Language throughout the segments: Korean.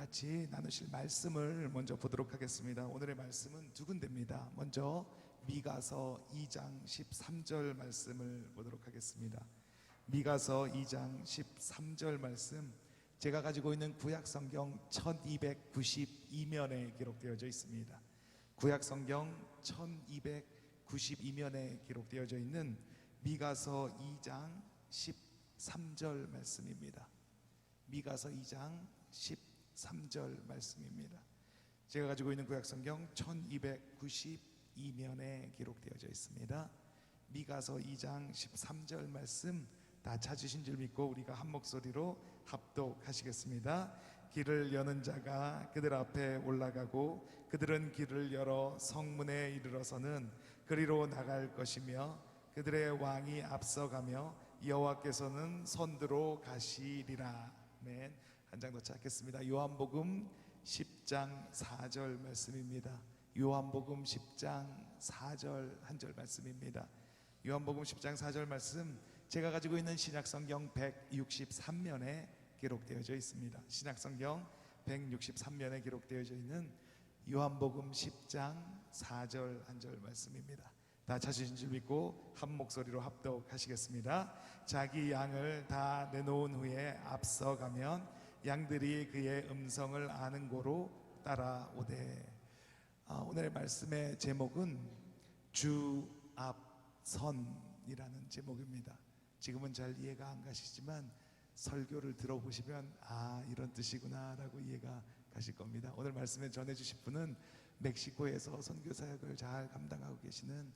같이 나누실 말씀을 먼저 보도록 하겠습니다. 오늘의 말씀은 두 군데입니다. 먼저 미가서 2장 13절 말씀을 보도록 하겠습니다. 미가서 2장 13절 말씀, 제가 가지고 있는 구약성경 1292면에 기록되어져 있습니다. 구약성경 1292면에 기록되어져 있는 미가서 2장 13절 말씀입니다. 미가서 2장 13절 말씀입니다. 제가 가지고 있는 구약성경 1292면에 기록되어져 있습니다. 미가서 2장 13절 말씀 다 찾으신 줄 믿고 우리가 한 목소리로 합독하시겠습니다. 길을 여는 자가 그들 앞에 올라가고 그들은 길을 열어 성문에 이르러서는 그리로 나갈 것이며 그들의 왕이 앞서가며 여호와께서는 선두로 가시리라. 아멘. 한 장 더 찾겠습니다. 요한복음 10장 4절 말씀입니다. 요한복음 10장 4절 한 절 말씀입니다. 요한복음 10장 4절 말씀, 제가 가지고 있는 신약성경 163면에 기록되어져 있습니다. 신약성경 163면에 기록되어져 있는 요한복음 10장 4절 한 절 말씀입니다. 다 찾으신 줄 믿고 한 목소리로 합독하시겠습니다. 자기 양을 다 내놓은 후에 앞서가면 양들이 그의 음성을 아는 고로 따라오되. 오늘의 말씀의 제목은 주 앞선이라는 제목입니다. 지금은 잘 이해가 안 가시지만 설교를 들어보시면 이런 뜻이구나 라고 이해가 가실 겁니다. 오늘 말씀에 전해주실 분은 멕시코에서 선교 사역을 잘 감당하고 계시는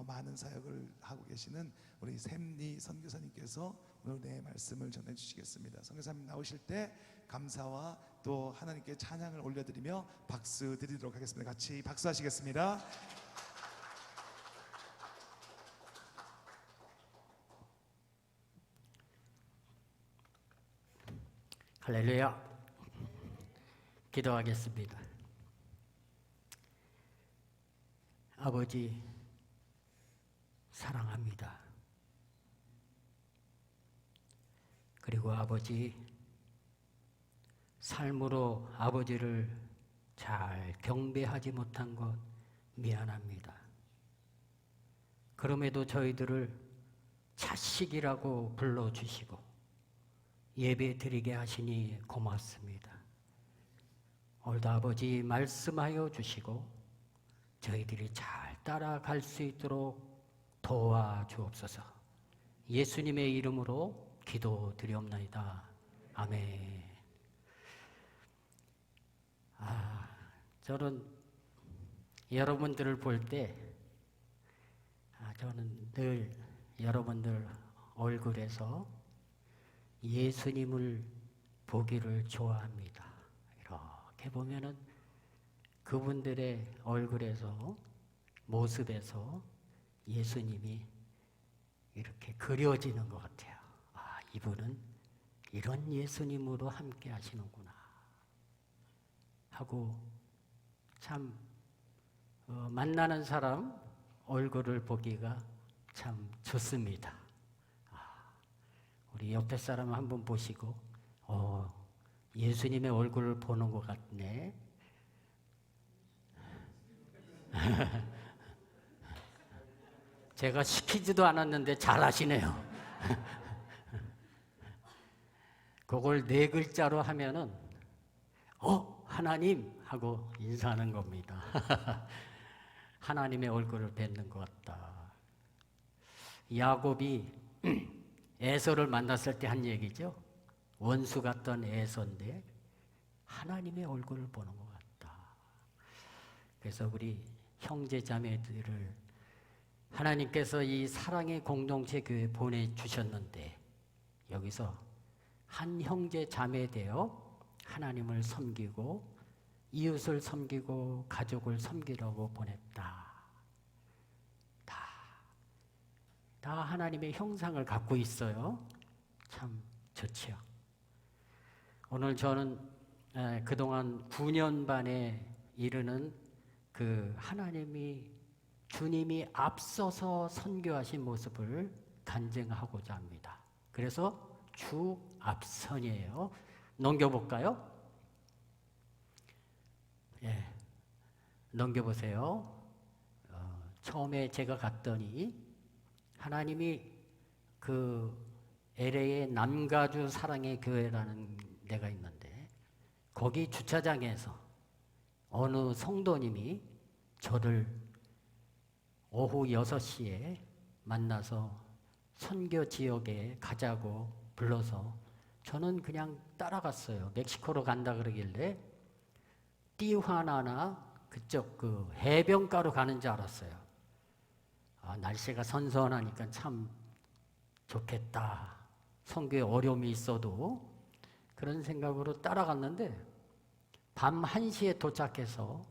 많은 사역을 하고 계시는 우리 샘리 선교사님께서 오늘 내 말씀을 전해주시겠습니다. 선교사님 나오실 때 감사와 또 하나님께 찬양을 올려드리며 박수 드리도록 하겠습니다. 같이 박수하시겠습니다. 할렐루야. 기도하겠습니다. 아버지, 사랑합니다. 그리고 아버지, 삶으로 아버지를 잘 경배하지 못한 것 미안합니다. 그럼에도 저희들을 자식이라고 불러주시고 예배 드리게 하시니 고맙습니다. 오늘도 아버지 말씀하여 주시고 저희들이 잘 따라갈 수 있도록 도와주옵소서. 예수님의 이름으로 기도드리옵나이다. 아멘. 저는 여러분들을 볼 때 저는 늘 여러분들 얼굴에서 예수님을 보기를 좋아합니다. 이렇게 보면은 그분들의 얼굴에서, 모습에서 예수님이 이렇게 그려지는 것 같아요. 이분은 이런 예수님으로 함께 하시는구나 하고 참 만나는 사람 얼굴을 보기가 참 좋습니다. 우리 옆에 사람 한번 보시고 예수님의 얼굴을 보는 것 같네. 제가 시키지도 않았는데 잘하시네요. 그걸 4글자로 하면은 하나님 하고 인사하는 겁니다. 하나님의 얼굴을 뵙는 것 같다. 야곱이 에서를 만났을 때 한 얘기죠. 원수 같던 에서인데 하나님의 얼굴을 보는 것 같다. 그래서 우리 형제 자매들을 하나님께서 이 사랑의 공동체 교회에 보내주셨는데 여기서 한 형제 자매 되어 하나님을 섬기고 이웃을 섬기고 가족을 섬기려고 보냈다. 다 하나님의 형상을 갖고 있어요. 참 좋지요. 오늘 저는 그동안 9년 반에 이르는 그 주님이 앞서서 선교하신 모습을 간증하고자 합니다. 그래서 주 앞선이에요. 넘겨볼까요? 예, 넘겨보세요. 처음에 제가 갔더니 하나님이 그 LA의 남가주 사랑의 교회라는 데가 있는데 거기 주차장에서 어느 성도님이 저를 오후 6시에 만나서 선교 지역에 가자고 불러서 저는 그냥 따라갔어요. 멕시코로 간다 그러길래 띠화나나 그쪽 그 해변가로 가는 줄 알았어요. 날씨가 선선하니까 참 좋겠다. 선교에 어려움이 있어도 그런 생각으로 따라갔는데 밤 1시에 도착해서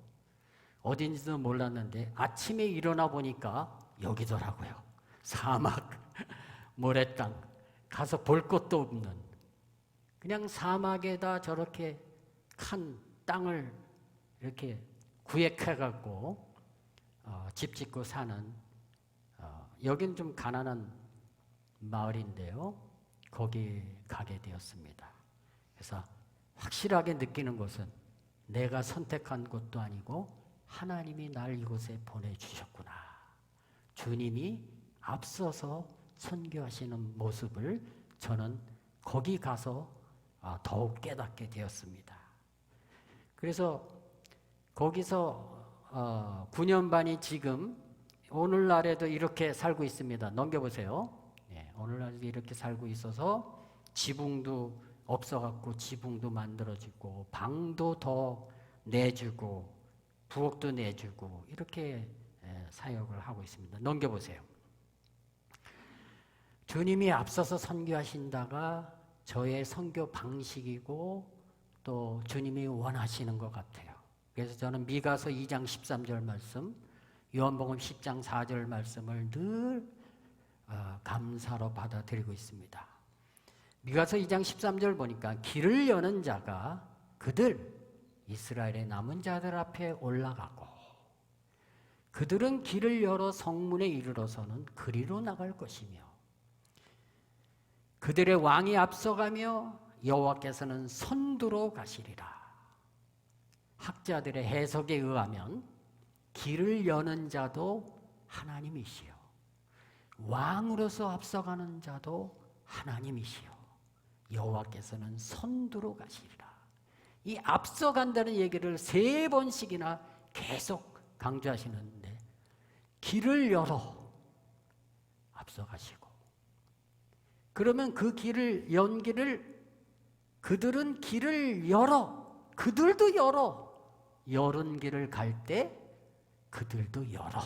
어딘지도 몰랐는데 아침에 일어나 보니까 여기더라고요. 사막, 모래땅, 가서 볼 것도 없는 그냥 사막에다 저렇게 큰 땅을 이렇게 구획해갖고 집 짓고 사는 여긴 좀 가난한 마을인데요. 거기 가게 되었습니다. 그래서 확실하게 느끼는 것은 내가 선택한 곳도 아니고 하나님이 날 이곳에 보내주셨구나. 주님이 앞서서 선교하시는 모습을 저는 거기 가서 더욱 깨닫게 되었습니다. 그래서 거기서 9년 반이 지금 오늘날에도 이렇게 살고 있습니다. 넘겨보세요. 네, 오늘날에도 이렇게 살고 있어서 지붕도 없어갖고 지붕도 만들어지고 방도 더 내주고 부엌도 내주고 이렇게 사역을 하고 있습니다. 넘겨보세요. 주님이 앞서서 선교하신다가 저의 선교 방식이고 또 주님이 원하시는 것 같아요. 그래서 저는 미가서 2장 13절 말씀, 요한복음 10장 4절 말씀을 늘 감사로 받아들이고 있습니다. 미가서 2장 13절 보니까 길을 여는 자가 그들 이스라엘의 남은 자들 앞에 올라가고 그들은 길을 열어 성문에 이르러서는 그리로 나갈 것이며 그들의 왕이 앞서가며 여호와께서는 선두로 가시리라. 학자들의 해석에 의하면 길을 여는 자도 하나님이시요 왕으로서 앞서가는 자도 하나님이시요 여호와께서는 선두로 가시리라. 이 앞서간다는 얘기를 3번씩이나 계속 강조하시는데 길을 열어 앞서가시고 그러면 그 길을 연 길을 그들은 길을 열어 그들도 열어 열은 길을 갈 때 그들도 열어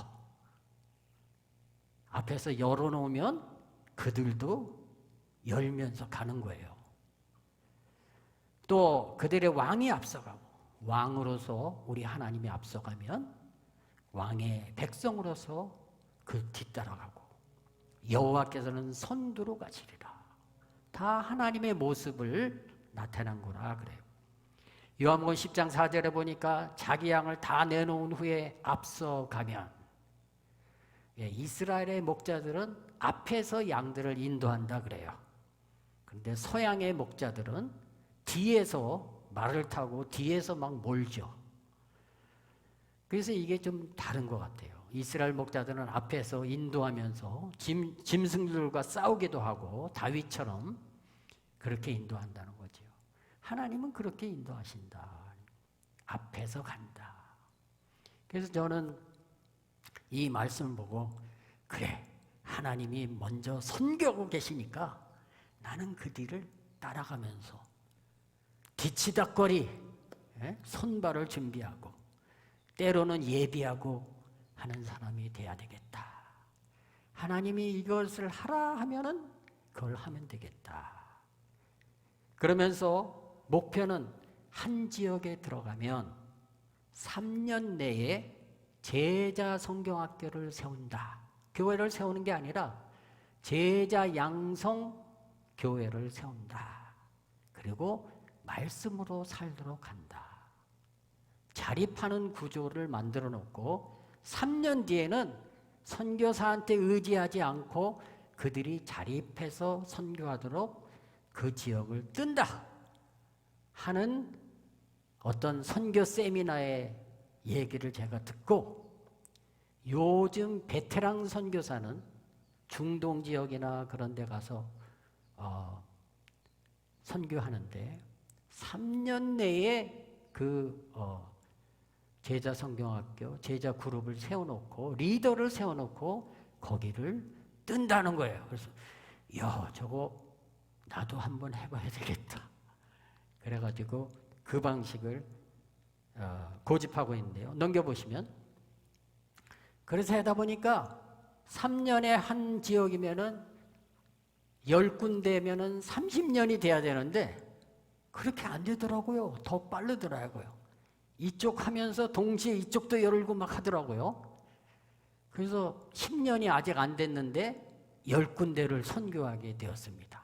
앞에서 열어놓으면 그들도 열면서 가는 거예요. 또 그들의 왕이 앞서가고 왕으로서 우리 하나님이 앞서가면 왕의 백성으로서 그 뒤따라가고 여호와께서는 선두로 가시리라. 다 하나님의 모습을 나타난 거라 그래요. 요한복음 10장 4절에 보니까 자기 양을 다 내놓은 후에 앞서가면 이스라엘의 목자들은 앞에서 양들을 인도한다 그래요. 그런데 서양의 목자들은 뒤에서 말을 타고 뒤에서 막 몰죠. 그래서 이게 좀 다른 것 같아요. 이스라엘 목자들은 앞에서 인도하면서 짐승들과 싸우기도 하고 다윗처럼 그렇게 인도한다는 거죠. 하나님은 그렇게 인도하신다. 앞에서 간다. 그래서 저는 이 말씀을 보고 그래 하나님이 먼저 선교하고 계시니까 나는 그 뒤를 따라가면서 뒤치다꺼리 손발을 준비하고 때로는 예비하고 하는 사람이 돼야 되겠다. 하나님이 이것을 하라 하면은 그걸 하면 되겠다. 그러면서 목표는 한 지역에 들어가면 3년 내에 제자 성경학교를 세운다. 교회를 세우는 게 아니라 제자 양성 교회를 세운다. 그리고 말씀으로 살도록 한다. 자립하는 구조를 만들어 놓고 3년 뒤에는 선교사한테 의지하지 않고 그들이 자립해서 선교하도록 그 지역을 뜬다 하는 어떤 선교 세미나의 얘기를 제가 듣고 요즘 베테랑 선교사는 중동 지역이나 그런 데 가서 선교하는데 3년 내에 그 제자 성경학교, 제자 그룹을 세워놓고 리더를 세워놓고 거기를 뜬다는 거예요. 그래서 야, 저거 나도 한번 해봐야 되겠다. 그래가지고 그 방식을 고집하고 있는데요. 넘겨보시면 그래서 하다 보니까 3년에 한 지역이면은 10군데면은 30년이 돼야 되는데 그렇게 안 되더라고요. 더 빠르더라고요. 이쪽 하면서 동시에 이쪽도 열고 막 하더라고요. 그래서 10년이 아직 안 됐는데 10군데를 선교하게 되었습니다.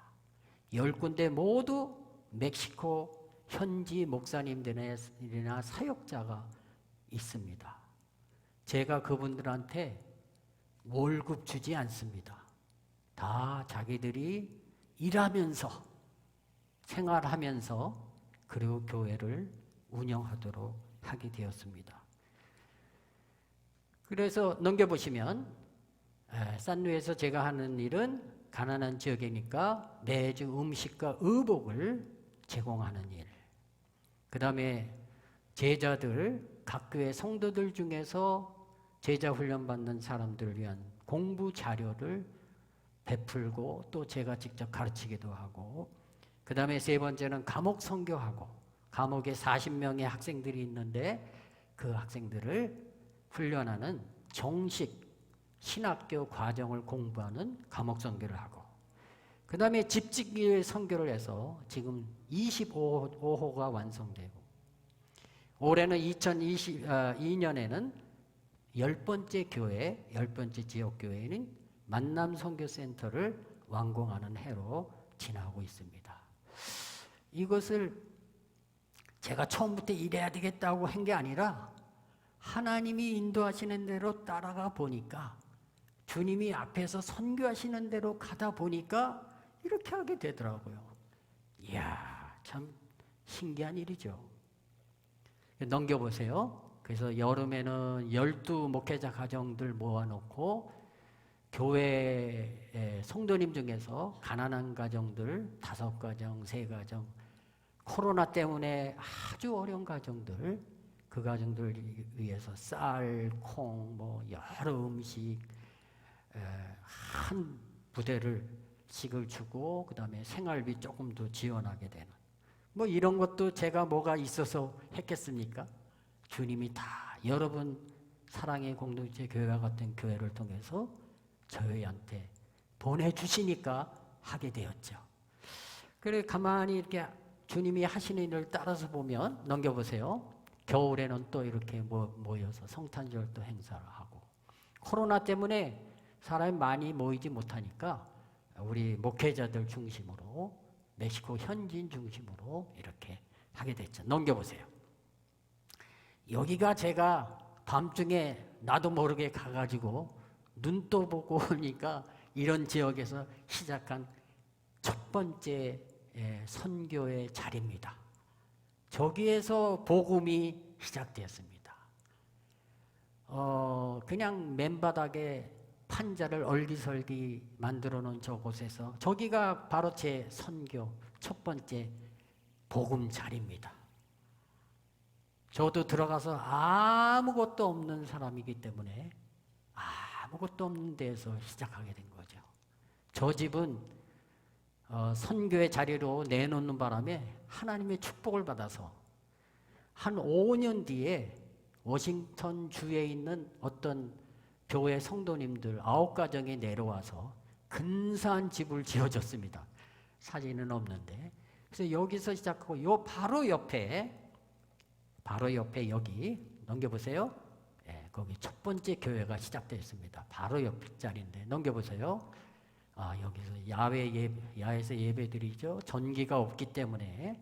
10군데 모두 멕시코 현지 목사님들이나 사역자가 있습니다. 제가 그분들한테 월급 주지 않습니다. 다 자기들이 일하면서 생활하면서 그리고 교회를 운영하도록 하게 되었습니다. 그래서 넘겨보시면 산루에서 제가 하는 일은 가난한 지역이니까 매주 음식과 의복을 제공하는 일. 그 다음에 제자들, 각 교회 성도들 중에서 제자 훈련 받는 사람들을 위한 공부 자료를 베풀고 또 제가 직접 가르치기도 하고, 그 다음에 세 번째는 감옥 선교하고, 감옥에 40명의 학생들이 있는데 그 학생들을 훈련하는 정식 신학교 과정을 공부하는 감옥 선교를 하고, 그 다음에 집집기 선교를 해서 지금 25호가 완성되고, 올해는 2022년에는 10번째 교회, 10번째 지역교회인 만남선교센터를 완공하는 해로 지나고 있습니다. 이것을 제가 처음부터 이래야 되겠다고 한 게 아니라 하나님이 인도하시는 대로 따라가 보니까, 주님이 앞에서 선교하시는 대로 가다 보니까 이렇게 하게 되더라고요. 이야, 참 신기한 일이죠. 넘겨보세요. 그래서 여름에는 12 목회자 가정들 모아놓고 교회 성도님 중에서 가난한 가정들 5가정, 3가정, 코로나 때문에 아주 어려운 가정들, 그 가정들 위해서 쌀, 콩, 뭐 여러 음식 한 부대를 씩을 주고, 그 다음에 생활비 조금 더 지원하게 되는, 뭐 이런 것도 제가 뭐가 있어서 했겠습니까? 주님이 다 여러분 사랑의 공동체 교회와 같은 교회를 통해서 저희한테 보내주시니까 하게 되었죠. 그래 가만히 이렇게 주님이 하시는 일을 따라서 보면, 넘겨보세요. 겨울에는 또 이렇게 모여서 성탄절도 행사를 하고, 코로나 때문에 사람이 많이 모이지 못하니까 우리 목회자들 중심으로, 멕시코 현지인 중심으로 이렇게 하게 됐죠. 넘겨보세요. 여기가 제가 밤중에 나도 모르게 가가지고 눈도 보고 오니까 이런 지역에서 시작한 첫 번째 선교의 자리입니다. 저기에서 복음이 시작되었습니다. 그냥 맨바닥에 판자를 얼기설기 만들어 놓은 저곳에서, 저기가 바로 제 선교 첫 번째 복음 자리입니다. 저도 들어가서 아무것도 없는 사람이기 때문에 아무것도 없는 데에서 시작하게 된 거죠. 저 집은 선교의 자리로 내놓는 바람에 하나님의 축복을 받아서 한 5년 뒤에 워싱턴 주에 있는 어떤 교회 성도님들 9가정이 내려와서 근사한 집을 지어줬습니다. 사진은 없는데. 그래서 여기서 시작하고 요 바로 옆에 여기 넘겨보세요. 거기 첫 번째 교회가 시작되었습니다. 바로 옆자리인데 넘겨보세요. 여기서 야외에서 예배드리죠. 전기가 없기 때문에.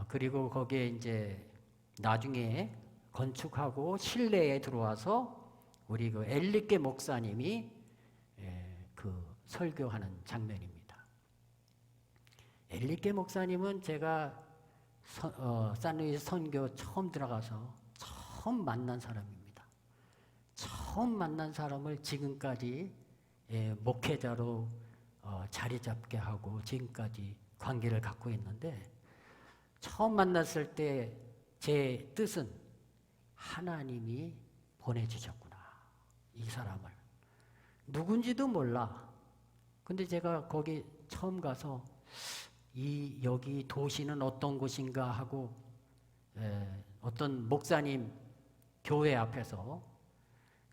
그리고 거기에 이제 나중에 건축하고 실내에 들어와서 우리 그 엘리케 목사님이 그 설교하는 장면입니다. 엘리케 목사님은 제가 산루이스 선교 처음 들어가서 처음 만난 사람입니다. 처음 만난 사람을 지금까지 목회자로 자리 잡게 하고 지금까지 관계를 갖고 있는데, 처음 만났을 때 제 뜻은 하나님이 보내주셨구나, 이 사람을. 누군지도 몰라. 근데 제가 거기 처음 가서 여기 도시는 어떤 곳인가 하고 어떤 목사님 교회 앞에서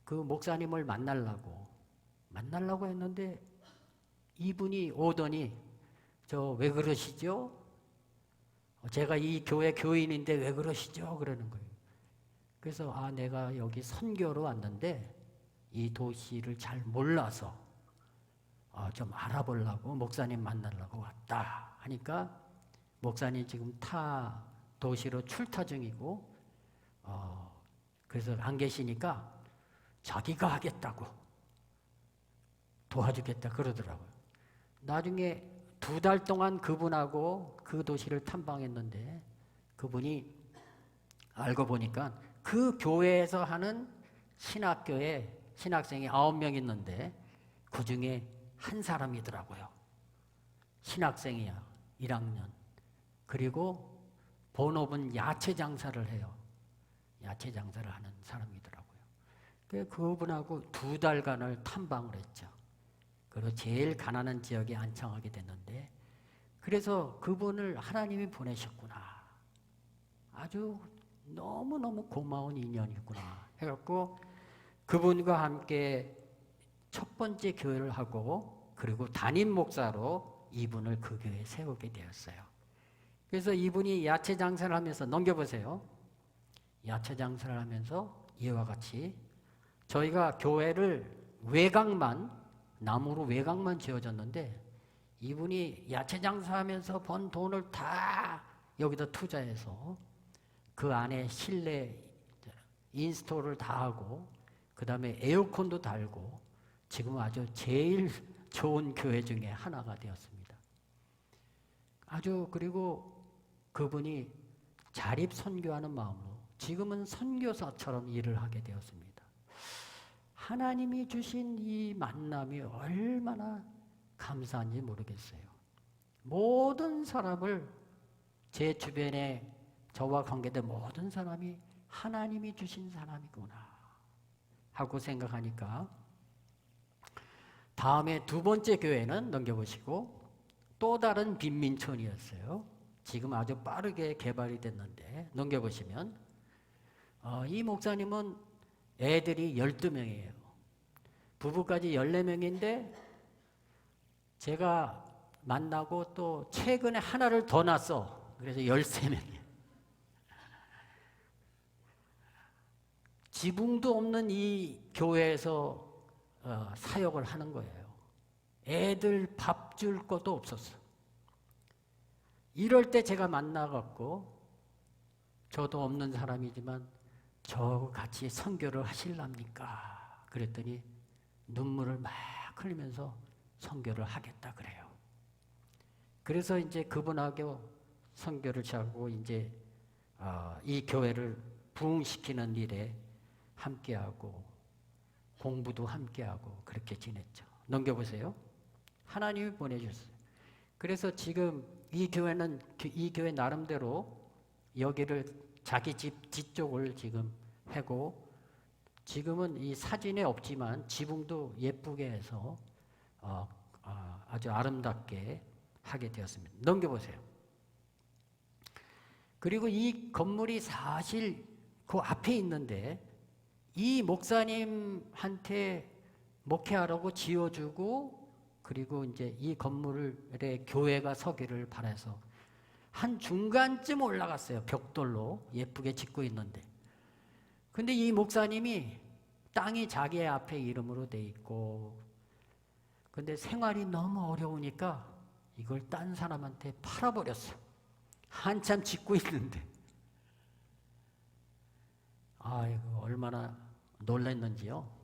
그 목사님을 만나려고 했는데, 이분이 오더니 저 왜 그러시죠? 제가 이 교회 교인인데 왜 그러시죠? 그러는 거예요. 그래서 내가 여기 선교로 왔는데 이 도시를 잘 몰라서 좀 알아보려고, 목사님 만나려고 왔다 하니까, 목사님 지금 타 도시로 출타 중이고 그래서 안 계시니까 자기가 하겠다고 도와주겠다 그러더라고요. 나중에 2달 동안 그분하고 그 도시를 탐방했는데, 그분이 알고 보니까 그 교회에서 하는 신학교에 신학생이 9명 있는데 그 중에 한 사람이더라고요. 신학생이야, 1학년. 그리고 본업은 야채 장사를 해요. 야채 장사를 하는 사람이더라고요. 그분하고 2달간을 탐방을 했죠. 그리고 제일 가난한 지역에 안창하게 됐는데, 그래서 그분을 하나님이 보내셨구나, 아주 너무너무 고마운 인연이구나 해갖고 그분과 함께 첫 번째 교회를 하고, 그리고 담임 목사로 이분을 그 교회에 세우게 되었어요. 그래서 이분이 야채 장사를 하면서, 넘겨보세요. 야채 장사를 하면서 이와 같이 저희가 교회를 나무로 외곽만 지어졌는데, 이분이 야채 장사하면서 번 돈을 다 여기다 투자해서 그 안에 실내 인스톨을 다 하고, 그 다음에 에어컨도 달고, 지금 아주 제일 좋은 교회 중에 하나가 되었습니다. 그리고 그분이 자립 선교하는 마음으로 지금은 선교사처럼 일을 하게 되었습니다. 하나님이 주신 이 만남이 얼마나 감사한지 모르겠어요. 모든 사람을, 제 주변에 저와 관계된 모든 사람이 하나님이 주신 사람이구나 하고 생각하니까, 다음에 2번째 교회는 넘겨보시고 또 다른 빈민촌이었어요. 지금 아주 빠르게 개발이 됐는데, 넘겨보시면 이 목사님은 애들이 12명이에요. 부부까지 14명인데 제가 만나고 또 최근에 하나를 더 낳았어. 그래서 13명이에요. 지붕도 없는 이 교회에서 사역을 하는 거예요. 애들 밥 줄 것도 없었어. 이럴 때 제가 만나갖고, 저도 없는 사람이지만 저 같이 선교를 하실랍니까? 그랬더니 눈물을 막 흘리면서 선교를 하겠다 그래요. 그래서 이제 그분하고 선교를 시작하고, 이제 이 교회를 부흥시키는 일에 함께하고 공부도 함께하고 그렇게 지냈죠. 넘겨보세요. 하나님이 보내주셨어요. 그래서 지금 이 교회 나름대로 여기를 자기 집 뒤쪽을 지금 하고, 지금은 이 사진에 없지만 지붕도 예쁘게 해서 아주 아름답게 하게 되었습니다. 넘겨보세요. 그리고 이 건물이 사실 그 앞에 있는데, 이 목사님한테 목회하라고 지어주고, 그리고 이제 이 건물에 교회가 서기를 바라서 한 중간쯤 올라갔어요. 벽돌로 예쁘게 짓고 있는데, 근데 이 목사님이 땅이 자기 앞에 이름으로 돼 있고, 근데 생활이 너무 어려우니까 이걸 딴 사람한테 팔아버렸어. 한참 짓고 있는데. 아이고, 얼마나 놀랐는지요.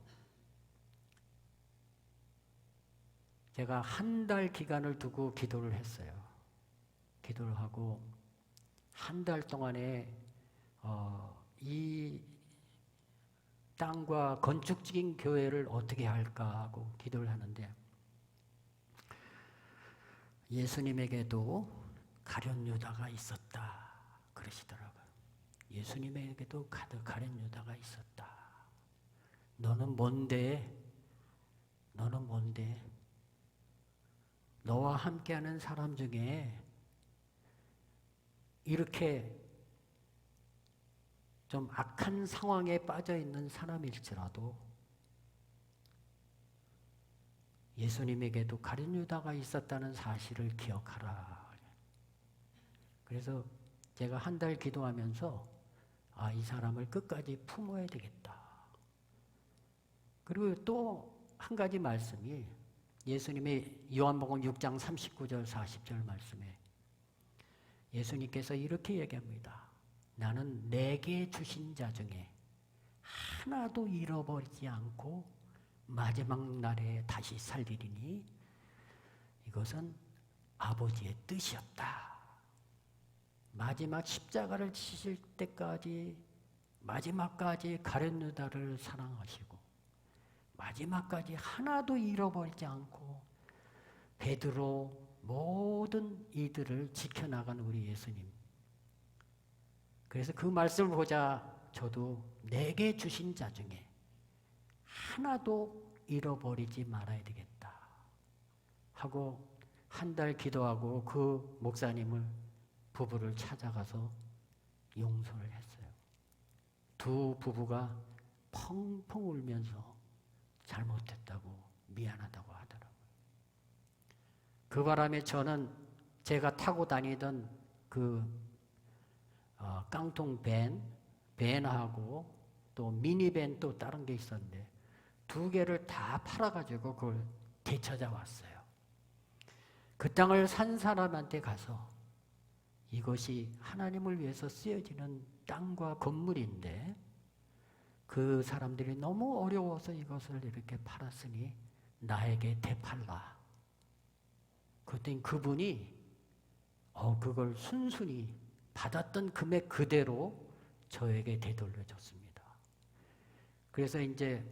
제가 한 달 기간을 두고 기도를 했어요. 기도를 하고 한 달 동안에 이 땅과 건축적인 교회를 어떻게 할까 하고 기도를 하는데 예수님에게도 가룟 유다가 있었다 그러시더라고요. 예수님에게도 가룟 유다가 있었다. 너는 뭔데? 너는 뭔데? 너와 함께하는 사람 중에 이렇게 좀 악한 상황에 빠져 있는 사람일지라도 예수님에게도 가룟 유다가 있었다는 사실을 기억하라. 그래서 제가 한 달 기도하면서 이 사람을 끝까지 품어야 되겠다. 그리고 또 한 가지 말씀이 예수님의 요한복음 6장 39절 40절 말씀에 예수님께서 이렇게 얘기합니다. 나는 내게 주신 자 중에 하나도 잃어버리지 않고 마지막 날에 다시 살리리니 이것은 아버지의 뜻이었다. 마지막 십자가를 지실 때까지 마지막까지 가룟 유다를 사랑하시고 마지막까지 하나도 잃어버리지 않고 베드로 모든 이들을 지켜나간 우리 예수님. 그래서 그 말씀을 보자 저도 내게 주신 자 중에 하나도 잃어버리지 말아야 되겠다 하고 한 달 기도하고 그 목사님을 부부를 찾아가서 용서를 했어요. 두 부부가 펑펑 울면서 잘못했다고 미안하다고 하더라고요. 그 바람에 저는 제가 타고 다니던 그 깡통 밴하고 또 미니밴 또 다른 게 있었는데 두 개를 다 팔아가지고 그걸 되찾아왔어요. 그 땅을 산 사람한테 가서 이것이 하나님을 위해서 쓰여지는 땅과 건물인데 그 사람들이 너무 어려워서 이것을 이렇게 팔았으니 나에게 되팔라. 그랬더니 그분이 그걸 순순히 받았던 금액 그대로 저에게 되돌려줬습니다. 그래서 이제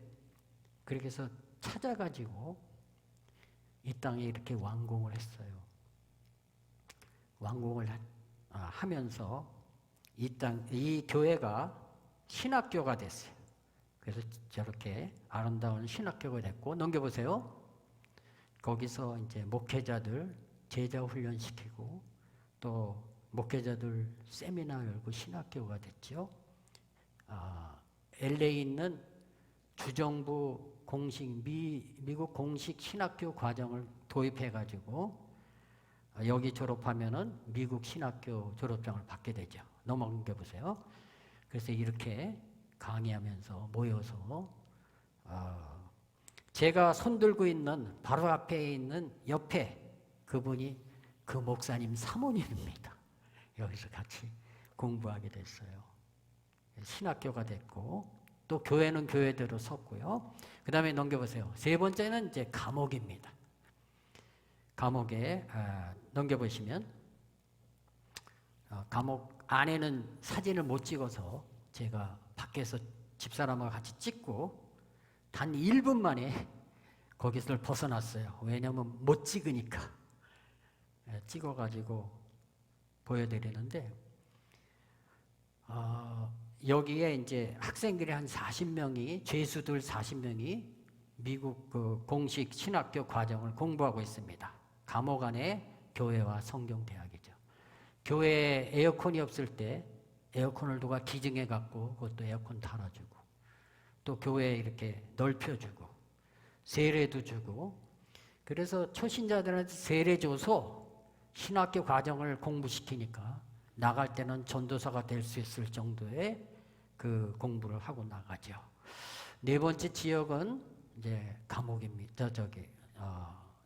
그렇게 해서 찾아가지고 이 땅에 이렇게 완공을 했어요. 완공을 하면서 이 교회가 신학교가 됐어요. 그래서 저렇게 아름다운 신학교가 됐고 넘겨보세요. 거기서 이제 목회자들 제자 훈련시키고 또 목회자들 세미나 열고 신학교가 됐죠. LA에 있는 주정부 공식 미국 공식 신학교 과정을 도입해가지고 여기 졸업하면은 미국 신학교 졸업장을 받게 되죠. 넘겨보세요. 그래서 이렇게 강의하면서 모여서 제가 손들고 있는 바로 앞에 있는 옆에 그분이 그 목사님 사모님입니다. 여기서 같이 공부하게 됐어요. 신학교가 됐고 또 교회는 교회대로 섰고요. 그 다음에 넘겨보세요. 세 번째는 이제 감옥입니다. 감옥에 넘겨보시면 감옥 안에는 사진을 못 찍어서 제가 밖에서 집사람하고 같이 찍고 단 1분 만에 거기서 벗어났어요. 왜냐하면 못 찍으니까. 찍어가지고 보여드리는데 여기에 이제 학생들이 한 40명이 죄수들 40명이 미국 그 공식 신학교 과정을 공부하고 있습니다. 감옥 안에 교회와 성경대학이죠. 교회에 에어컨이 없을 때 에어컨을 누가 기증해 갖고 그것도 에어컨 달아주고 또 교회에 이렇게 넓혀주고 세례도 주고 그래서 초신자들한테 세례 줘서 신학교 과정을 공부시키니까 나갈 때는 전도사가 될 수 있을 정도의 그 공부를 하고 나가죠. 네 번째 지역은 이제 감옥입니다.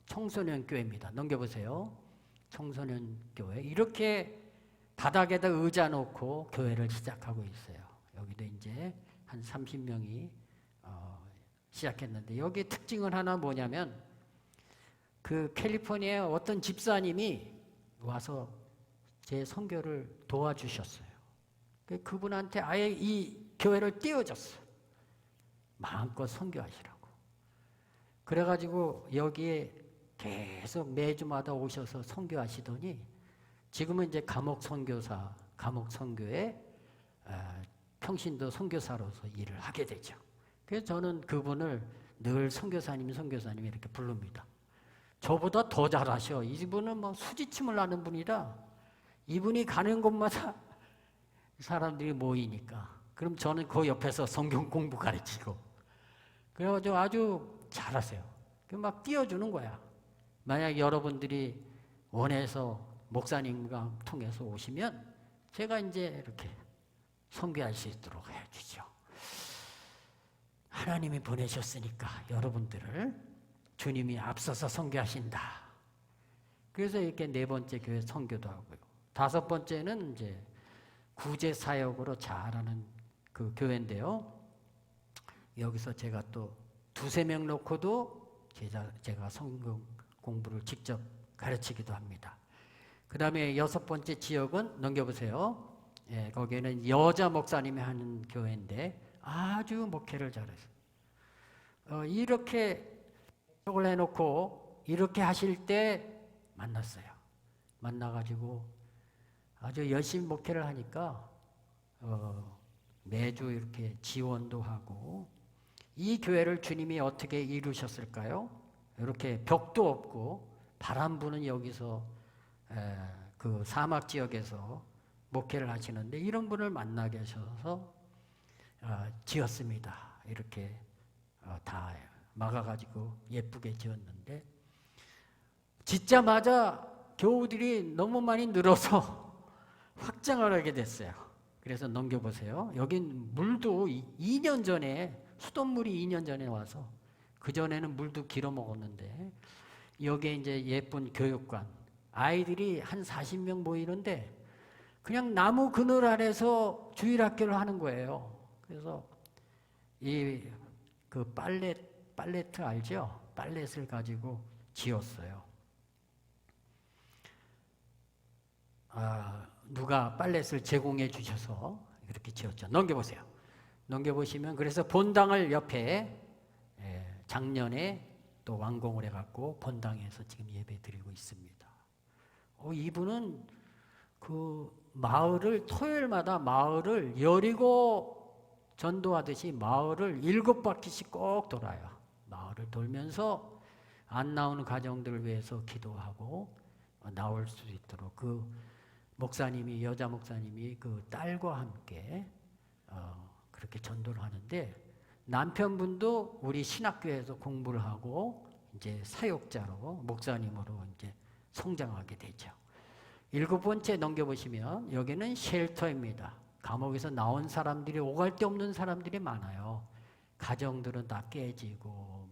청소년 교회입니다. 넘겨보세요. 청소년 교회. 이렇게 바닥에다 의자 놓고 교회를 시작하고 있어요. 여기도 이제 한 30명이 시작했는데 여기 특징은 하나 뭐냐면 그 캘리포니아의 어떤 집사님이 와서 제 선교를 도와주셨어요. 그분한테 아예 이 교회를 띄워줬어요. 마음껏 선교하시라고. 그래가지고 여기에 계속 매주마다 오셔서 선교하시더니 지금은 이제 감옥 선교회 평신도 선교사로서 일을 하게 되죠. 그래서 저는 그분을 늘 선교사님 이렇게 부릅니다. 저보다 더 잘하셔. 이분은 뭐 수지침을 하는 분이라 이분이 가는 곳마다 사람들이 모이니까. 그럼 저는 그 옆에서 성경 공부 가르치고. 그래가지고 아주 잘하세요. 막 띄워주는 거야. 만약 여러분들이 원해서 목사님과 통해서 오시면 제가 이제 이렇게 선교할 수 있도록 해주죠. 하나님이 보내셨으니까 여러분들을 주님이 앞서서 선교하신다. 그래서 이렇게 네 번째 교회 선교도 하고요. 다섯 번째는 이제 구제 사역으로 잘하는 그 교회인데요. 여기서 제가 또 두세 명 놓고도 제가 성경 공부를 직접 가르치기도 합니다. 그 다음에 여섯 번째 지역은 넘겨보세요. 예, 거기에는 여자 목사님이 하는 교회인데 아주 목회를 잘했어요. 이렇게 을 해놓고 이렇게 하실 때 만났어요. 만나가지고 아주 열심히 목회를 하니까 매주 이렇게 지원도 하고. 이 교회를 주님이 어떻게 이루셨을까요? 이렇게 벽도 없고 바람 부는 여기서 그 사막 지역에서 목회를 하시는데 이런 분을 만나게 하셔서 지었습니다. 이렇게 다 막아가지고 예쁘게 지었는데 짓자마자 교우들이 너무 많이 늘어서 확장을 하게 됐어요. 그래서 넘겨보세요. 여긴 물도 2년 전에 수돗물이 2년 전에 와서 그전에는 물도 길어 먹었는데 여기에 이제 예쁜 교육관 아이들이 한 40명 모이는데 그냥 나무 그늘 아래서 주일학교를 하는 거예요. 그래서 이 그 빨래트 알죠? 빨랫을 가지고 지었어요. 누가 빨랫을 제공해 주셔서 이렇게 지었죠. 넘겨보세요. 넘겨보시면 그래서 본당을 옆에 작년에 또 완공을 해갖고 본당에서 지금 예배 드리고 있습니다. 이분은 그 마을을 토요일마다 마을을 여리고 전도하듯이 마을을 7바퀴씩 꼭 돌아요. 마을을 돌면서 안 나오는 가정들을 위해서 기도하고 나올 수 있도록 그 목사님이 여자 목사님이 그 딸과 함께 그렇게 전도를 하는데 남편분도 우리 신학교에서 공부를 하고 이제 사역자로 목사님으로 이제 성장하게 되죠. 7번째 넘겨보시면 여기는 쉘터입니다. 감옥에서 나온 사람들이 오갈 데 없는 사람들이 많아요. 가정들은 다 깨지고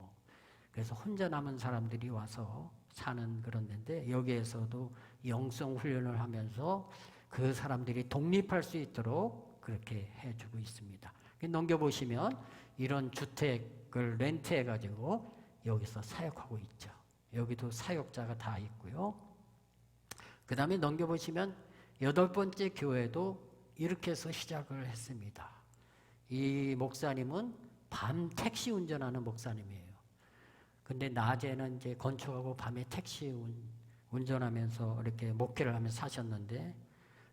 그래서 혼자 남은 사람들이 와서 사는 그런 데인데 여기에서도 영성 훈련을 하면서 그 사람들이 독립할 수 있도록 그렇게 해주고 있습니다. 넘겨보시면 이런 주택을 렌트해가지고 여기서 사역하고 있죠. 여기도 사역자가 다 있고요. 그 다음에 넘겨보시면 8번째 교회도 이렇게 해서 시작을 했습니다. 이 목사님은 밤 택시 운전하는 목사님이에요. 근데 낮에는 이제 건축하고 밤에 택시 운전하면서 이렇게 목회를 하면서 사셨는데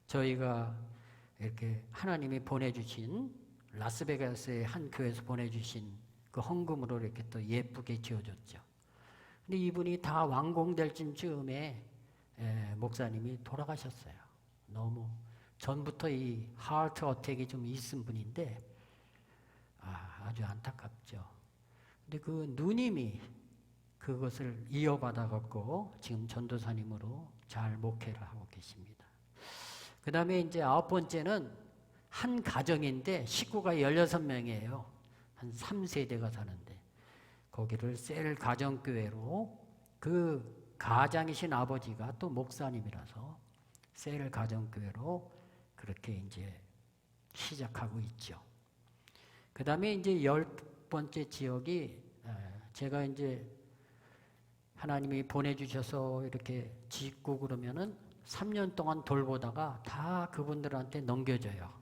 저희가 이렇게 하나님이 보내주신 라스베가스의 한 교회에서 보내주신 그 헌금으로 이렇게 또 예쁘게 지어줬죠. 근데 이분이 다 완공될 즈음에 목사님이 돌아가셨어요. 너무 전부터 이 하트 어택이 좀 있은 분인데 아주 안타깝죠. 근데 그 누님이 그것을 이어받아갖고 지금 전도사님으로 잘 목회를 하고 계십니다. 그 다음에 이제 9번째는 한 가정인데 식구가 16명이에요. 한 3세대가 사는데 거기를 셀 가정교회로 그 가장이신 아버지가 또 목사님이라서 셀 가정교회로 그렇게 이제 시작하고 있죠. 그 다음에 이제 10번째 지역이 제가 이제 하나님이 보내주셔서 이렇게 짓고 그러면은 3년 동안 돌보다가 다 그분들한테 넘겨줘요.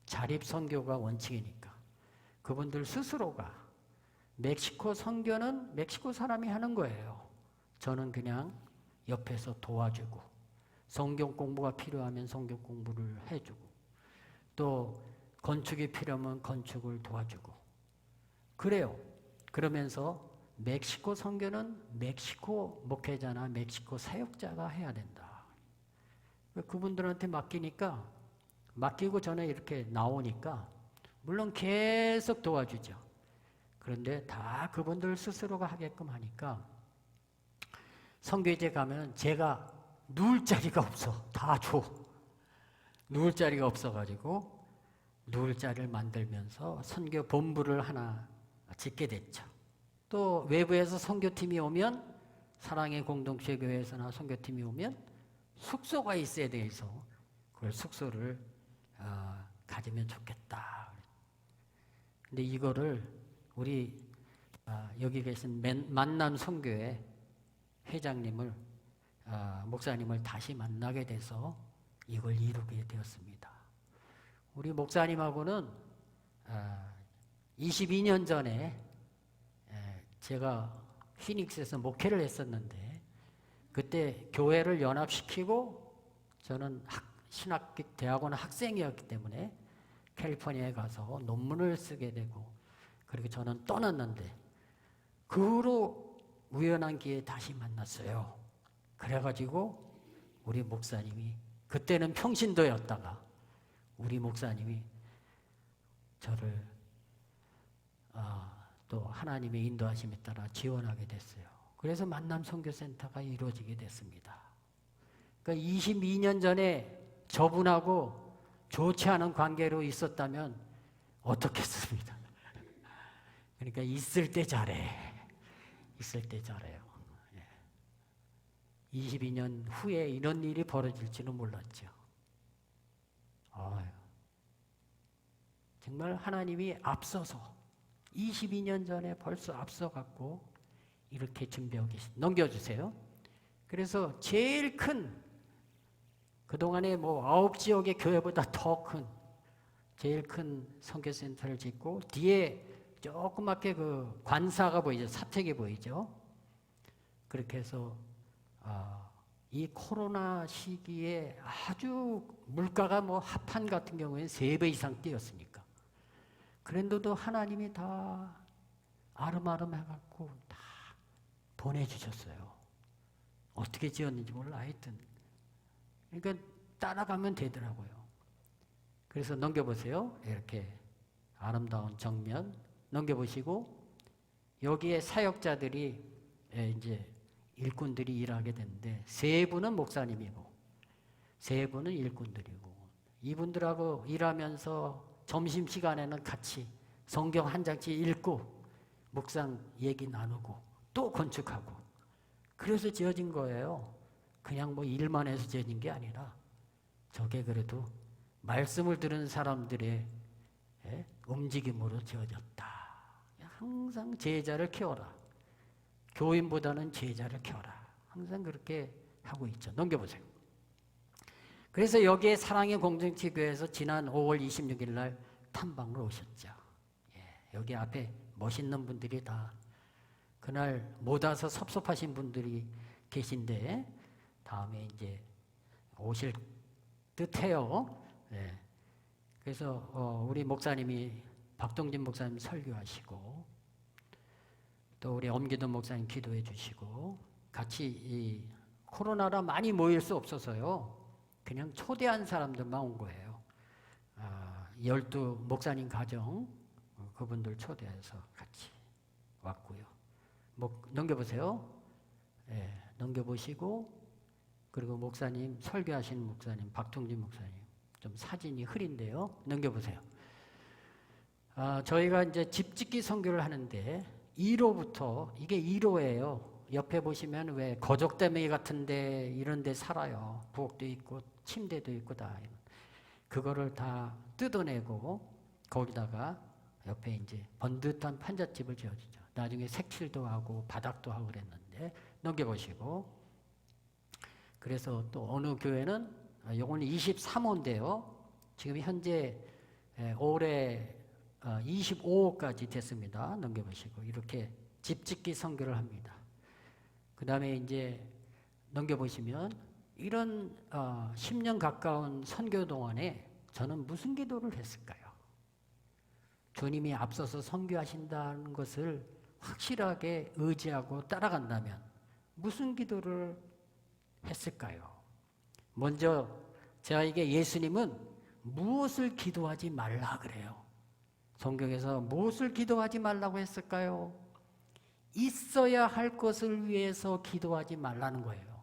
자립 선교가 원칙이니까. 그분들 스스로가 멕시코 선교는 멕시코 사람이 하는 거예요. 저는 그냥 옆에서 도와주고 성경 공부가 필요하면 성경 공부를 해주고 또 건축이 필요하면 건축을 도와주고 그래요. 그러면서 멕시코 선교는 멕시코 목회자나 멕시코 사역자가 해야 된다. 그분들한테 맡기고 전에 이렇게 나오니까 물론 계속 도와주죠. 그런데 다 그분들 스스로가 하게끔 하니까 선교제 가면 제가 누울 자리가 없어. 다 줘. 누울 자리가 없어가지고 누울 자리를 만들면서 선교 본부를 하나 짓게 됐죠. 또 외부에서 선교팀이 오면 사랑의 공동체 교회에서나 선교팀이 오면 숙소가 있어야 돼서 그걸 숙소를 가지면 좋겠다. 근데 이거를 우리 여기 계신 만남 선교회 회장님을 목사님을 다시 만나게 돼서 이걸 이루게 되었습니다. 우리 목사님하고는 22년 전에 제가 피닉스에서 목회를 했었는데 그때 교회를 연합시키고 저는 신학대학원 학생이었기 때문에 캘리포니아에 가서 논문을 쓰게 되고 그리고 저는 떠났는데 그 후로 우연한 기회에 다시 만났어요. 그래가지고 우리 목사님이 그때는 평신도였다가 우리 목사님이 저를 또 하나님의 인도하심에 따라 지원하게 됐어요. 그래서 만남 선교센터가 이루어지게 됐습니다. 그러니까 22년 전에 저분하고 좋지 않은 관계로 있었다면 어떻겠습니까? 그러니까 있을 때 잘해. 있을 때 잘해요. 22년 후에 이런 일이 벌어질지는 몰랐죠. 정말 하나님이 앞서서 22년 전에 벌써 앞서갖고 이렇게 준비하고 계신 넘겨주세요. 그래서 제일 큰 그동안에 9지역의 교회보다 더 큰 제일 큰 선교센터를 짓고 뒤에 조그맣게 그 관사가 보이죠. 사택이 보이죠. 그렇게 해서 이 코로나 시기에 아주 물가가 합한 같은 경우에는 3배 이상 뛰었으니까. 그런데도 하나님이 다 아름아름 해갖고 다 보내주셨어요. 어떻게 지었는지 몰라 하여튼. 그러니까 따라가면 되더라고요. 그래서 넘겨보세요. 이렇게 아름다운 정면 넘겨보시고 여기에 사역자들이 이제 일꾼들이 일하게 되는데 3분은 목사님이고 3분은 일꾼들이고 이분들하고 일하면서 점심시간에는 같이 성경 한 장씩 읽고 묵상 얘기 나누고 또 건축하고 그래서 지어진 거예요. 그냥 일만 해서 지어진 게 아니라 저게 그래도 말씀을 들은 사람들의 움직임으로 지어졌다. 항상 제자를 키워라. 교인보다는 제자를 키워라. 항상 그렇게 하고 있죠. 넘겨보세요. 그래서 여기에 사랑의 공동체 교회에서 지난 5월 26일 날 탐방을 오셨죠. 여기 앞에 멋있는 분들이 다 그날 못 와서 섭섭하신 분들이 계신데 다음에 이제 오실 듯해요. 그래서 우리 목사님이 박동진 목사님 설교하시고 또 우리 엄기돈 목사님 기도해 주시고 같이 이 코로나라 많이 모일 수 없어서요. 그냥 초대한 사람들만 온 거예요. 12 목사님 가정 그분들 초대해서 같이 왔고요. 넘겨보세요. 넘겨보시고 그리고 목사님 설교하시는 목사님 박동진 목사님 좀 사진이 흐린데요. 넘겨보세요. 저희가 이제 집짓기 선교를 하는데 1호부터 이게 1호예요. 옆에 보시면 왜 거적대메 같은데 이런데 살아요. 부엌도 있고 침대도 있고 다 그거를 다 뜯어내고 거기다가 옆에 이제 번듯한 판잣집을 지어주죠. 나중에 색칠도 하고 바닥도 하고 그랬는데 넘겨보시고 그래서 또 어느 교회는 요거는 23호인데요. 지금 현재 올해 25호까지 됐습니다. 넘겨보시고 이렇게 집짓기 선교를 합니다. 그 다음에 이제 넘겨보시면 이런 10년 가까운 선교 동안에 저는 무슨 기도를 했을까요? 주님이 앞서서 선교하신다는 것을 확실하게 의지하고 따라간다면 무슨 기도를 했을까요? 먼저 저에게 예수님은 무엇을 기도하지 말라 그래요? 성경에서 무엇을 기도하지 말라고 했을까요? 있어야 할 것을 위해서 기도하지 말라는 거예요.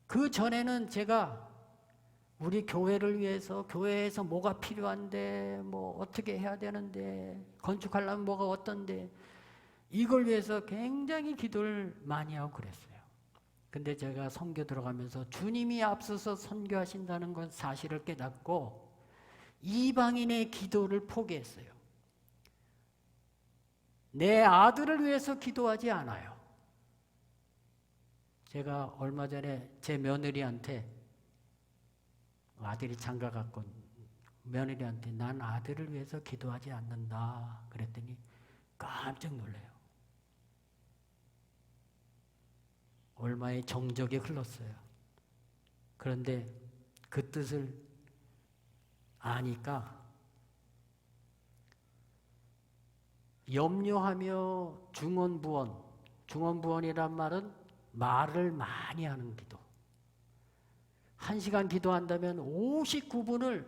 그 전에는 제가 우리 교회를 위해서 교회에서 뭐가 필요한데 뭐 어떻게 해야 되는데 건축하려면 뭐가 어떤데 이걸 위해서 굉장히 기도를 많이 하고 그랬어요. 근데 제가 선교 들어가면서 주님이 앞서서 선교하신다는 건 사실을 깨닫고 이방인의 기도를 포기했어요. 내 아들을 위해서 기도하지 않아요. 제가 얼마 전에 제 며느리한테 아들이 장가 갔고 며느리한테 난 아들을 위해서 기도하지 않는다 그랬더니 깜짝 놀래요. 얼마의 정적이 흘렀어요. 그런데 그 뜻을 아니까 염려하며 중언부언, 중언부언이란 말은 말을 많이 하는 기도. 1시간 기도한다면 59분을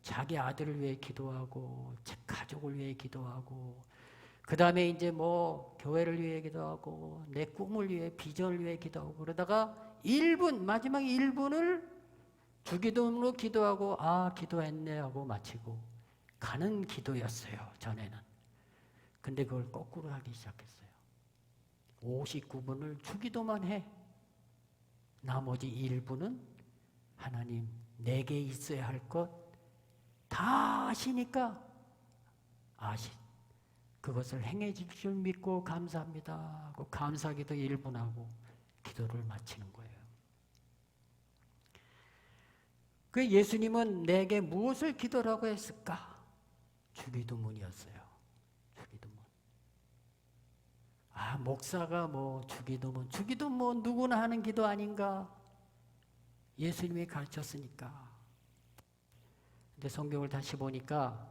자기 아들을 위해 기도하고 가족을 위해 기도하고 그 다음에 이제 뭐 교회를 위해 기도하고 내 꿈을 위해 비전을 위해 기도하고 그러다가 1분 마지막 1분을 주기도문으로 기도하고 아 기도했네 하고 마치고 가는 기도였어요. 전에는. 근데 그걸 거꾸로 하기 시작했어요. 59분을 주기도만 해. 나머지 1분은 하나님 내게 있어야 할 것 다 아시니까 그것을 행해 주실 줄 믿고 감사합니다 하고 감사기도 1분 하고 기도를 마치는 거예요. 그 예수님은 내게 무엇을 기도라고 했을까? 주기도문이었어요. 주기도문. 목사가 뭐 주기도문 누구나 하는 기도 아닌가? 예수님이 가르쳤으니까. 근데 성경을 다시 보니까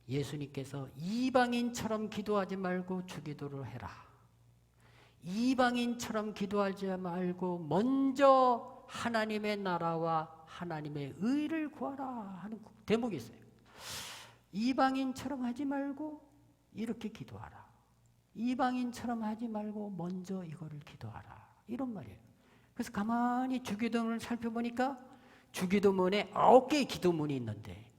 예수님께서 이방인처럼 기도하지 말고 주기도를 해라. 이방인처럼 기도하지 말고 먼저 하나님의 나라와 하나님의 의를 구하라 하는 대목이 있어요. 이방인처럼 하지 말고 이렇게 기도하라. 이방인처럼 하지 말고 먼저 이거를 기도하라. 이런 말이에요. 그래서 가만히 주기도문을 살펴보니까 주기도문에 9개의 기도문이 있는데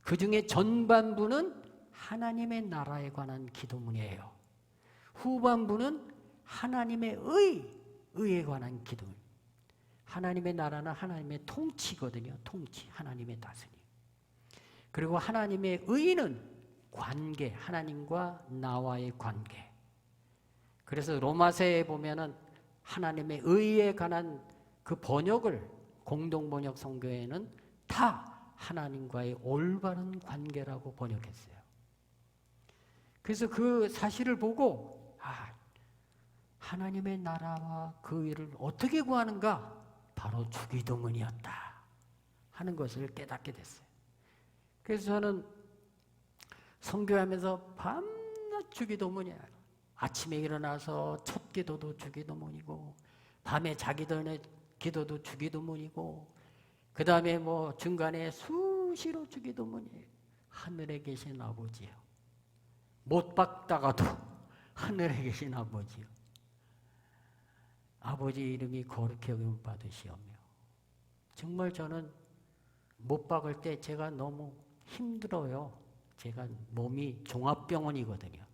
그 중에 전반부는 하나님의 나라에 관한 기도문이에요. 후반부는 하나님의 의에 관한 기도문. 하나님의 나라는 하나님의 통치거든요. 통치, 하나님의 다스림. 그리고 하나님의 의는 관계, 하나님과 나와의 관계. 그래서 로마서에 보면은 하나님의 의에 관한 그 번역을 공동번역 성경에는 다 하나님과의 올바른 관계라고 번역했어요. 그래서 그 사실을 보고 하나님의 나라와 그 의를 어떻게 구하는가? 바로 주기도문이었다 하는 것을 깨닫게 됐어요. 그래서 저는 선교하면서 밤낮 주기도문이에요. 아침에 일어나서 첫 기도도 주기도문이고 밤에 자기 전에 기도도 주기도문이고 그 다음에 뭐 중간에 수시로 주기도문이에요. 하늘에 계신 아버지요. 못 박다가도 하늘에 계신 아버지요. 아버지 이름이 거룩히 여김을 받으시오며. 정말 저는 못 박을 때 제가 너무 힘들어요. 제가 몸이 종합병원이거든요.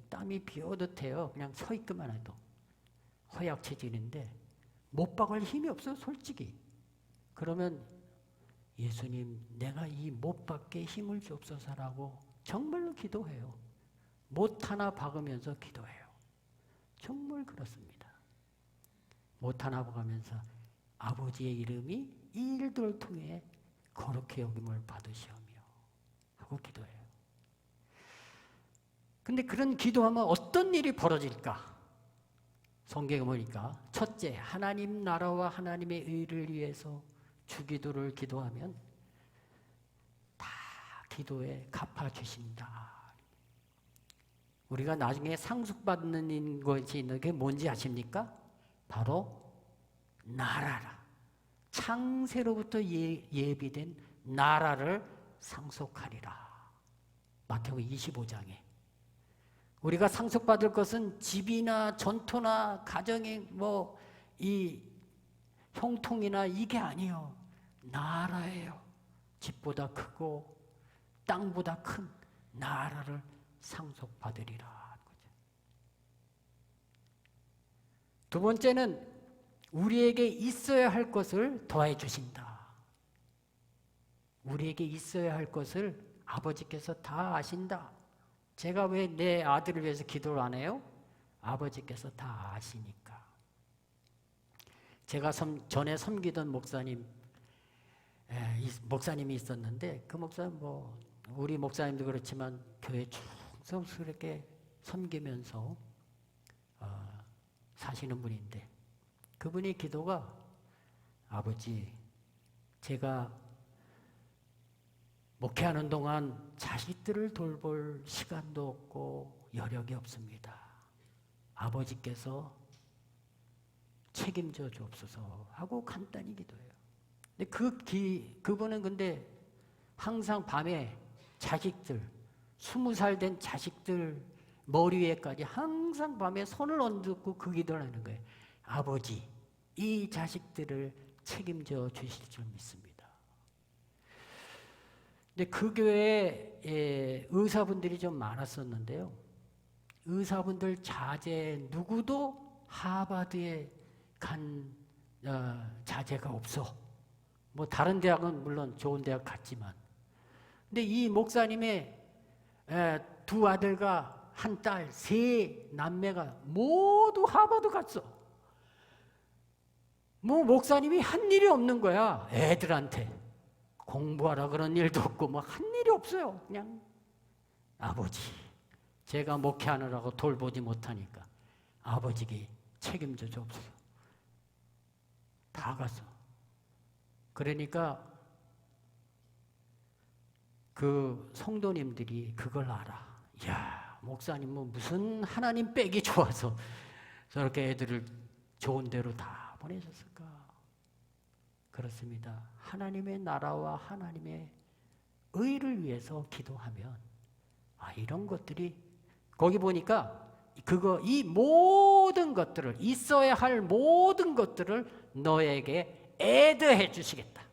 땀이 비오듯해요. 그냥 서 있기만 해도. 허약 체질인데 못 박을 힘이 없어요. 솔직히. 그러면 예수님 내가 이 못 박게 힘을 주옵소서라고 정말로 기도해요. 못 하나 박으면서 기도해요. 정말 그렇습니다. 못하나 보면서 아버지의 이름이 이 일들을 통해 거룩히 여김을 받으시오며 하고 기도해요. 근데 그런 기도하면 어떤 일이 벌어질까? 성경에 보니까 첫째, 하나님 나라와 하나님의 의를 위해서 주기도를 기도하면 다 기도에 갚아주신다. 우리가 나중에 상속받는 것이 있는 게 뭔지 아십니까? 바로 나라라. 창세로부터 예비된 나라를 상속하리라. 마태복음 25장에. 우리가 상속받을 것은 집이나 전토나 가정의 이 형통이나 이게 아니에요. 나라예요. 집보다 크고 땅보다 큰 나라를 상속받으리라. 두 번째는 우리에게 있어야 할 것을 더해 주신다. 우리에게 있어야 할 것을 아버지께서 다 아신다. 제가 왜 내 아들을 위해서 기도를 안 해요? 아버지께서 다 아시니까. 제가 전에 섬기던 목사님이 있었는데 그 목사님 우리 목사님도 그렇지만 교회 충성스럽게 섬기면서 사시는 분인데 그분의 기도가 아버지 제가 목회하는 동안 자식들을 돌볼 시간도 없고 여력이 없습니다. 아버지께서 책임져 주옵소서 하고 간단히 기도해요. 근데 그분은 근데 항상 밤에 자식들 20살 된 자식들 머리 위에까지 항상 밤에 손을 얹고 그 기도를 하는 거예요. 아버지, 이 자식들을 책임져 주실 줄 믿습니다. 근데 그 교회에 의사분들이 좀 많았었는데요. 의사분들 자제 누구도 하버드에 간 자제가 없어. 다른 대학은 물론 좋은 대학 갔지만. 근데 이 목사님의 두 아들과 한 딸, 세 남매가 모두 하버드 갔어. 목사님이 한 일이 없는 거야. 애들한테. 공부하라 그런 일도 없고 한 일이 없어요. 그냥 아버지 제가 목회하느라고 돌보지 못하니까 아버지께 책임져 주옵소서. 다 갔어. 그러니까 그 성도님들이 그걸 알아. 야 목사님은 무슨 하나님 빽이 좋아서 저렇게 애들을 좋은 데로 다 보내셨을까? 그렇습니다. 하나님의 나라와 하나님의 의를 위해서 기도하면 이런 것들이 거기 보니까 이 모든 것들을 있어야 할 모든 것들을 너에게 애드해 주시겠다.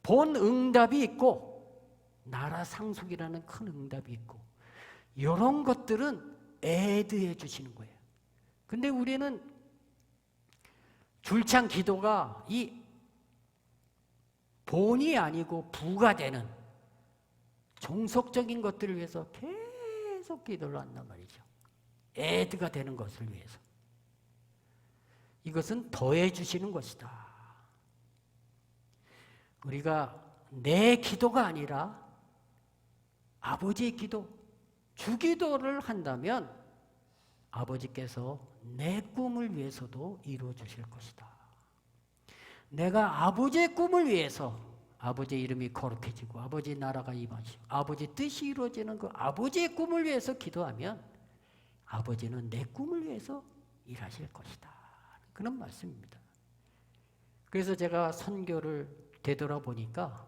본 응답이 있고 나라 상속이라는 큰 응답이 있고 이런 것들은 애드해 주시는 거예요. 근데 우리는 줄창 기도가 이 본이 아니고 부가 되는 종속적인 것들을 위해서 계속 기도를 한단 말이죠. 애드가 되는 것을 위해서. 이것은 더해 주시는 것이다. 우리가 내 기도가 아니라 아버지의 기도, 주기도를 한다면 아버지께서 내 꿈을 위해서도 이루어 주실 것이다. 내가 아버지의 꿈을 위해서 아버지의 이름이 거룩해지고 아버지의 나라가 임하시고 아버지의 뜻이 이루어지는 그 아버지의 꿈을 위해서 기도하면 아버지는 내 꿈을 위해서 일하실 것이다. 그런 말씀입니다. 그래서 제가 선교를 되돌아보니까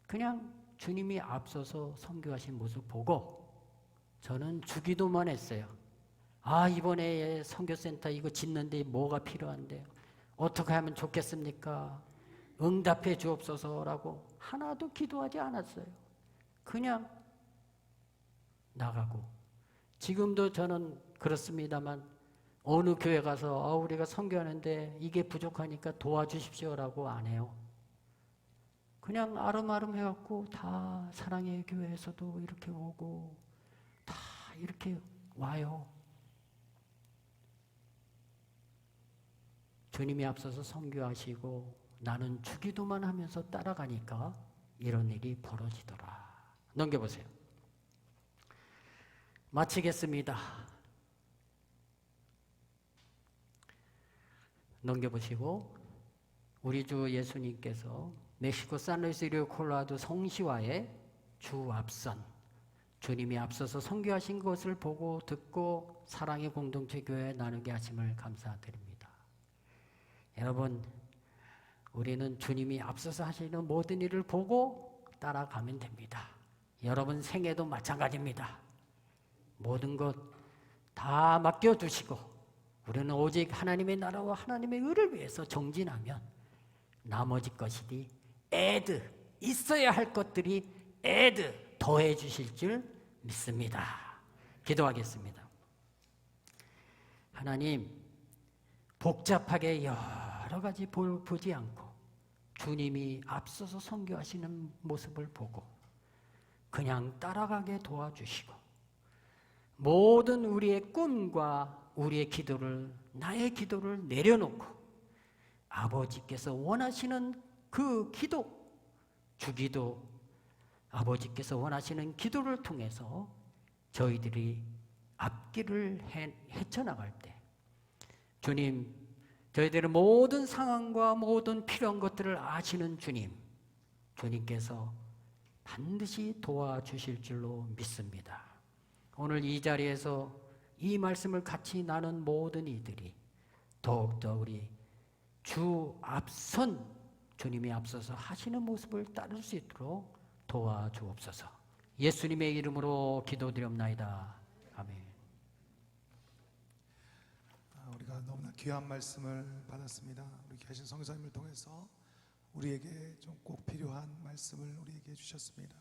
그냥 주님이 앞서서 선교하신 모습 보고 저는 주기도만 했어요. 이번에 선교센터 이거 짓는데 뭐가 필요한데요? 어떻게 하면 좋겠습니까? 응답해 주옵소서라고 하나도 기도하지 않았어요. 그냥 나가고. 지금도 저는 그렇습니다만 어느 교회 가서 우리가 선교하는데 이게 부족하니까 도와주십시오라고 안 해요. 그냥 아름아름 해갖고 다 사랑의 교회에서도 이렇게 오고 다 이렇게 와요. 주님이 앞서서 선교하시고 나는 주기도만 하면서 따라가니까 이런 일이 벌어지더라. 넘겨보세요. 마치겠습니다. 넘겨보시고, 우리 주 예수님께서 멕시코 산루이스리오 콜로라도 성시와의 주 앞선, 주님이 앞서서 선교하신 것을 보고 듣고 사랑의 공동체 교회 나누게 하심을 감사드립니다. 여러분, 우리는 주님이 앞서서 하시는 모든 일을 보고 따라가면 됩니다. 여러분 생애도 마찬가지입니다. 모든 것 다 맡겨두시고 우리는 오직 하나님의 나라와 하나님의 의를 위해서 정진하면 나머지 것이니 있어야 할 것들이 더해 주실 줄 믿습니다. 기도하겠습니다. 하나님, 복잡하게 여러 가지 보지 않고 주님이 앞서서 선교하시는 모습을 보고 그냥 따라가게 도와주시고 모든 우리의 꿈과 우리의 기도를, 나의 기도를 내려놓고 아버지께서 원하시는 그 기도, 주기도, 아버지께서 원하시는 기도를 통해서 저희들이 앞길을 헤쳐나갈 때 주님, 저희들의 모든 상황과 모든 필요한 것들을 아시는 주님께서 반드시 도와주실 줄로 믿습니다. 오늘 이 자리에서 이 말씀을 같이 나눈 모든 이들이 더욱더 우리 주 앞선 주님이 앞서서 하시는 모습을 따를 수 있도록 도와주옵소서. 예수님의 이름으로 기도드립나이다. 아멘. 우리가 너무나 귀한 말씀을 받았습니다. 우리 계신 성교사님을 통해서 우리에게 좀 꼭 필요한 말씀을 우리에게 주셨습니다.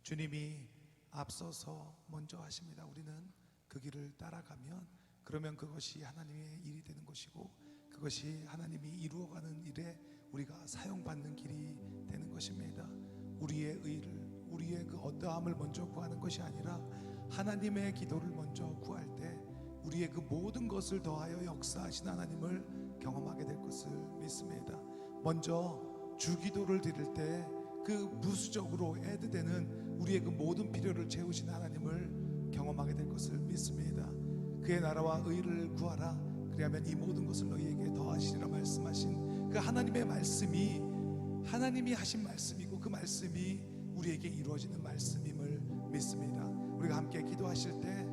주님이 앞서서 먼저 하십니다. 우리는 그 길을 따라가면 그러면 그것이 하나님의 일이 되는 것이고 그것이 하나님이 이루어가는 일에 우리가 사용받는 길이 되는 것입니다. 우리의 의를, 우리의 그 어떠함을 먼저 구하는 것이 아니라 하나님의 기도를 먼저 구할 때 우리의 그 모든 것을 더하여 역사하신 하나님을 경험하게 될 것을 믿습니다. 먼저 주기도를 드릴 때 그 부수적으로 애드되는 우리의 그 모든 필요를 채우신 하나님을 경험하게 될 것을 믿습니다. 그의 나라와 의를 구하라. 그리하면 이 모든 것을 너희에게 더하시리라 말씀하신 그 하나님의 말씀이 하나님이 하신 말씀이고 그 말씀이 우리에게 이루어지는 말씀임을 믿습니다. 우리가 함께 기도하실 때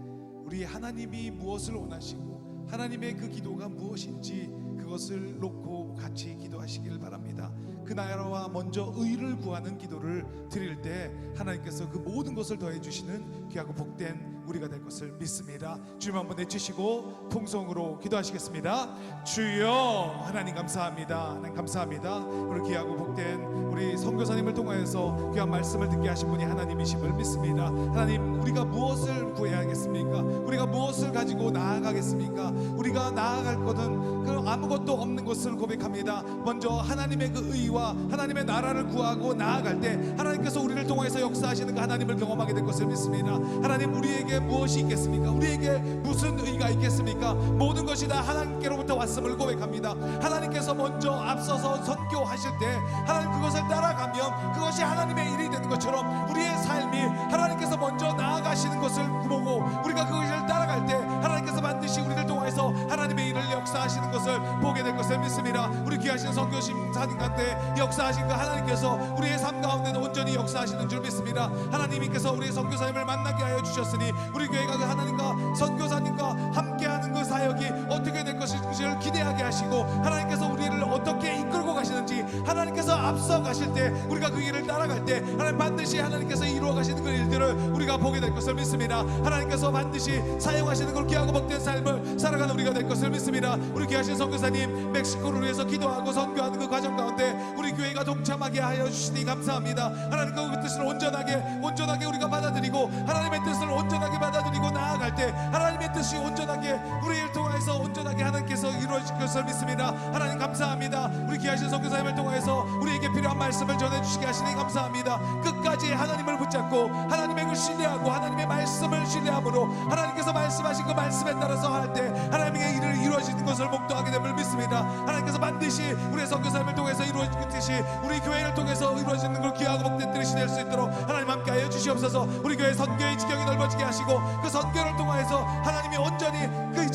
우리 하나님이 무엇을 원하시고 하나님의 그 기도가 무엇인지 그것을 놓고 같이 기도하시길 바랍니다. 그 나라와 먼저 의를 구하는 기도를 드릴 때 하나님께서 그 모든 것을 더해 주시는 귀하고 복된 우리가 될 것을 믿습니다. 주님 한번 내치시고 통성으로 기도하시겠습니다. 주여, 하나님 감사합니다. 하나님 감사합니다. 오늘 귀하고 복된 우리 선교사님을 통하여서 귀한 말씀을 듣게 하신 분이 하나님이심을 믿습니다. 하나님, 우리가 무엇을 구해야겠습니까? 우리가 무엇을 가지고 나아가겠습니까? 우리가 나아갈 것은 그 아무것도 없는 것을 고백합니다. 먼저 하나님의 그 의와 하나님의 나라를 구하고 나아갈 때 하나님께서 우리를 통해서 역사하시는 그 하나님을 경험하게 될 것을 믿습니다. 하나님, 우리에게 무엇이 있겠습니까? 우리에게 무슨 의가 있겠습니까? 모든 것이 다 하나님께로부터 왔음을 고백합니다. 하나님께서 먼저 앞서서 선교하실 때 하나님 그것을 따라가면 그것이 하나님의 일이 되는 것처럼 우리의 삶이 하나님께서 먼저 나아가시는 것을 보고 우리가 그것을 따라갈 때 하나님께서 반드시 우리를 통해서 하나님의 일을 역사하시는 것을 보게 될 것을 믿습니다. 우리 귀하신 선교사님 가운데 역사하신 그 하나님께서 우리의 삶 가운데는 온전히 역사하시는 줄 믿습니다. 하나님께서 우리의 선교사님을 만나게 하여 주셨으니 우리 교회가 그 하나님과 선교사님과 함께하는 그 사역이 어떻게 될 것인지를 기대하게 하시고 하나님께서 우리를 어떻게 이끌고 가시는지 하나님께서 앞서 가실 때 우리가 그 길을 따라갈 때 하나님 반드시 하나님께서 이루어 가시는 그 일들을 우리가 보게 될 것을 믿습니다. 하나님께서 반드시 사용하시는 그 귀하고 복된 삶을 살아가는 우리가 될 것을 믿습니다. 우리 귀하신 선교사님 멕시코를 위해서 기도하고 선교하는 그 과정 가운데 우리 교회가 동참하게 하여 주시니 감사합니다. 하나님 그 뜻을 온전하게 우리가 받아들이고 하나님의 뜻을 온전하게 받아들이고 나아갈 때 하나님의 뜻이 온전하게 우리의 교회를 통해서 온전하게 하나님께서 이루어질 것을 믿습니다. 하나님 감사합니다. 우리 귀하신 선교사님을 통해서 우리에게 필요한 말씀을 전해주시게 하시니 감사합니다. 끝까지 하나님을 붙잡고 하나님의 그 신뢰하고 하나님의 말씀을 신뢰함으로 하나님께서 말씀하신 그 말씀에 따라서 할 때 하나님의 일을 이루어지는 것을 목도하게 됨을 믿습니다. 하나님께서 반드시 우리 선교사님을 통해서 이루어지듯이 우리 교회를 통해서 이루어지는 그 귀하고 복된 뜻이 될 수 있도록 하나님 함께하여 주시옵소서. 우리 교회 선교의 지경이 넓어지게 하시고 그 선교를 통해서 하나님이 온전히 그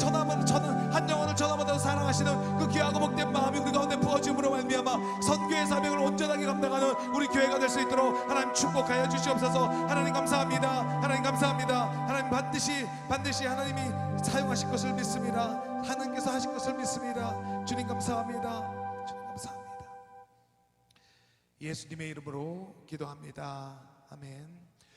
한 영혼을 전함으로 사랑하시는 그 귀하고 복된 마음이 우리 가운데 부어짐으로 말미암아 선교의 사명을 온전하게 감당하는 우리 교회가 될 수 있도록 하나님 축복하여 주시옵소서. 하나님 감사합니다. 하나님 감사합니다. 하나님 반드시 하나님이 사용하실 것을 믿습니다. 하나님께서 하실 것을 믿습니다. 주님 감사합니다. 주님 감사합니다. 예수님의 이름으로 기도합니다. 아멘.